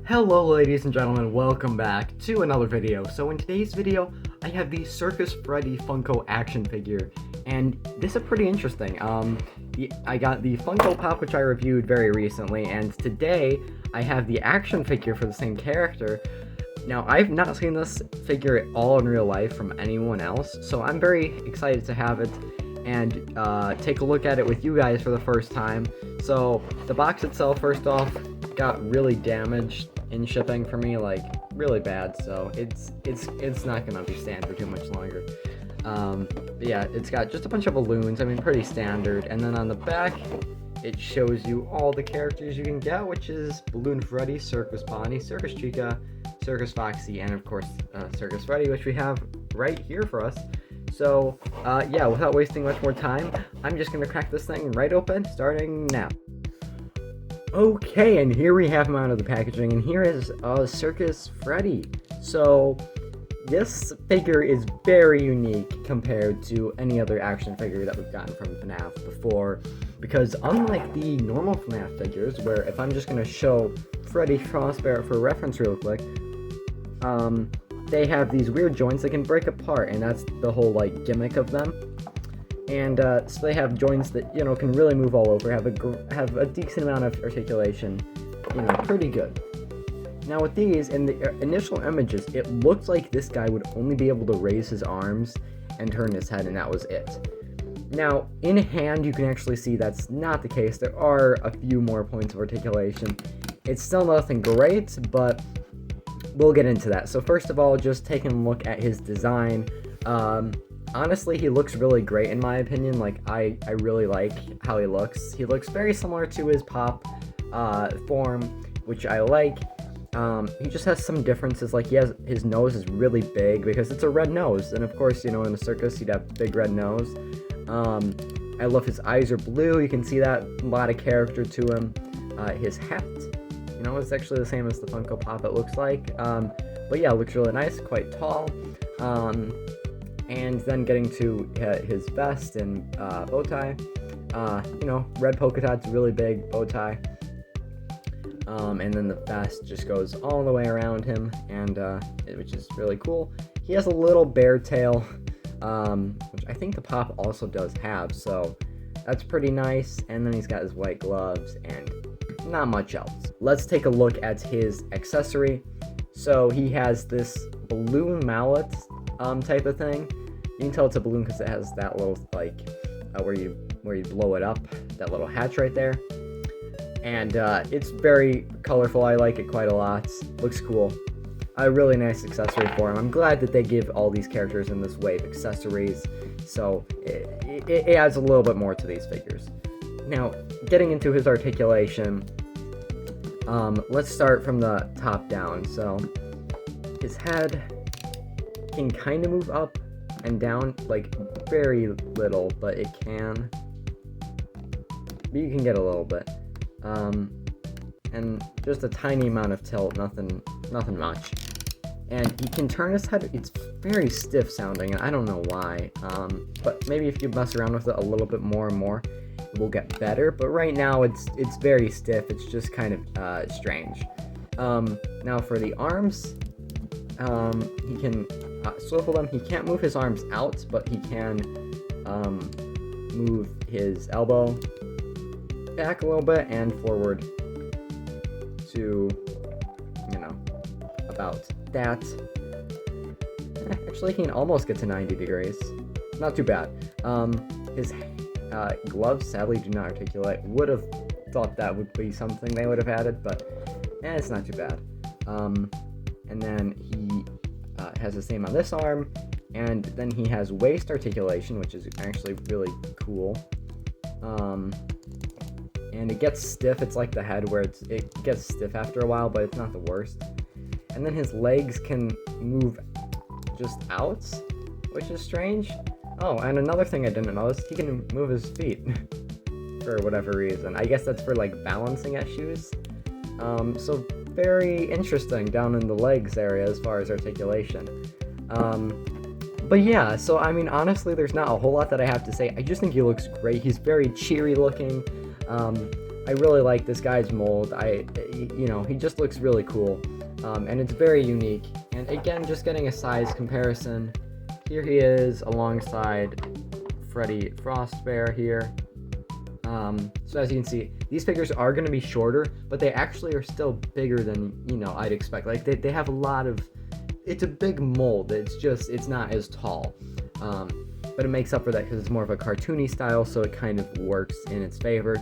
Hello ladies and gentlemen, welcome back to another video. So in today's video, I have the Circus Freddy Funko action figure, and this is pretty interesting. I got the Funko Pop, which I reviewed very recently, and today I have the action figure for the same character. Now, I've not seen this figure at all in real life from anyone else, so I'm very excited to have it and take a look at it with you guys for the first time. So the box itself, first off, got really damaged in shipping for me, like really bad, so it's not gonna be stand for too much longer. But yeah, it's got just a bunch of balloons, I mean pretty standard, and then on the back it shows you all the characters you can get, which is Balloon Freddy, Circus Bonnie, Circus Chica, Circus Foxy, and of course Circus Freddy, which we have right here for us. So yeah, without wasting much more time, I'm just gonna crack this thing right open, starting now. Okay, and here we have him out of the packaging, and here is Circus Freddy. So this figure is very unique compared to any other action figure that we've gotten from FNAF before, because unlike the normal FNAF figures, where if I'm just going to show Freddy Frostbear for reference real quick, they have these weird joints that can break apart, and that's the whole like gimmick of them. And so they have joints that, you know, can really move all over, have a decent amount of articulation, you know, pretty good. Now with these, in the initial images, it looked like this guy would only be able to raise his arms and turn his head, and that was it. Now, in hand, you can actually see that's not the case. There are a few more points of articulation. It's still nothing great, but we'll get into that. So first of all, just taking a look at his design. Honestly, he looks really great in my opinion. Like, I really like how he looks. He looks very similar to his Pop form, which I like. He just has some differences, like his nose is really big because it's a red nose, and of course, you know, in the circus he'd have a big red nose. I love his eyes are blue, you can see that, a lot of character to him. His hat, you know, it's actually the same as the Funko Pop, it looks like. But yeah, it looks really nice, quite tall. And then getting to his vest and bow tie, you know, red polka dots, really big bow tie. And then the vest just goes all the way around him, and which is really cool. He has a little bear tail, which I think the Pop also does have, so that's pretty nice. And then he's got his white gloves and not much else. Let's take a look at his accessory. So he has this balloon mallet type of thing. You can tell it's a balloon because it has that little, like, where you blow it up, that little hatch right there. And it's very colorful. I like it quite a lot. Looks cool. A really nice accessory for him. I'm glad that they give all these characters in this way of accessories, so it adds a little bit more to these figures. Now, getting into his articulation, let's start from the top down. So his head can kind of move up and down, like very little, but it can. But you can get a little bit. And just a tiny amount of tilt, nothing much. And he can turn his head. It's very stiff sounding, and I don't know why. But maybe if you mess around with it a little bit more and more, it will get better. But right now, it's very stiff. It's just kind of strange. Now for the arms, he can swivel them. He can't move his arms out, but he can move his elbow back a little bit and forward to, you know, about that. Actually, he can almost get to 90 degrees. Not too bad. His gloves sadly do not articulate. Would have thought that would be something they would have added, but it's not too bad. And then he has the same on this arm, and then he has waist articulation, which is actually really cool. And it gets stiff. It's like the head where it gets stiff after a while, but it's not the worst. And then his legs can move just out, which is strange. Oh, and another thing I didn't notice, he can move his feet for whatever reason. I guess that's for like balancing at shoes. So very interesting down in the legs area as far as articulation. But yeah, so I mean, honestly, there's not a whole lot that I have to say. I just think he looks great. He's very cheery looking. I really like this guy's mold. He just looks really cool, and it's very unique. And again, just getting a size comparison, here he is alongside Freddy Frostbear here. So as you can see, these figures are going to be shorter, but they actually are still bigger than, I'd expect. Like, they have a lot of, it's a big mold, it's not as tall. But it makes up for that because it's more of a cartoony style, so it kind of works in its favor.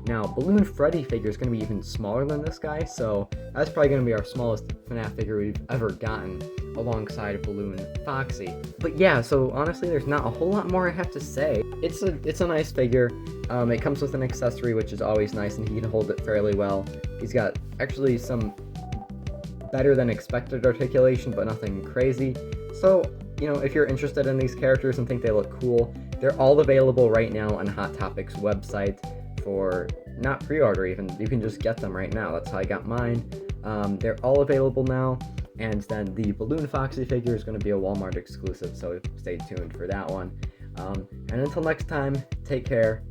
Now, Balloon Freddy figure is going to be even smaller than this guy, so that's probably going to be our smallest FNAF figure we've ever gotten, alongside Balloon Foxy. But yeah, so honestly, there's not a whole lot more I have to say. It's a nice figure. It comes with an accessory, which is always nice, and he can hold it fairly well. He's got actually some better than expected articulation, but nothing crazy. So, if you're interested in these characters and think they look cool, they're all available right now on Hot Topic's website for not pre-order even. You can just get them right now. That's how I got mine. They're all available now, and then the Balloon Foxy figure is going to be a Walmart exclusive, so stay tuned for that one. And until next time, take care.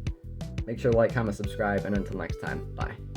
Make sure to like, comment, subscribe, and until next time, bye.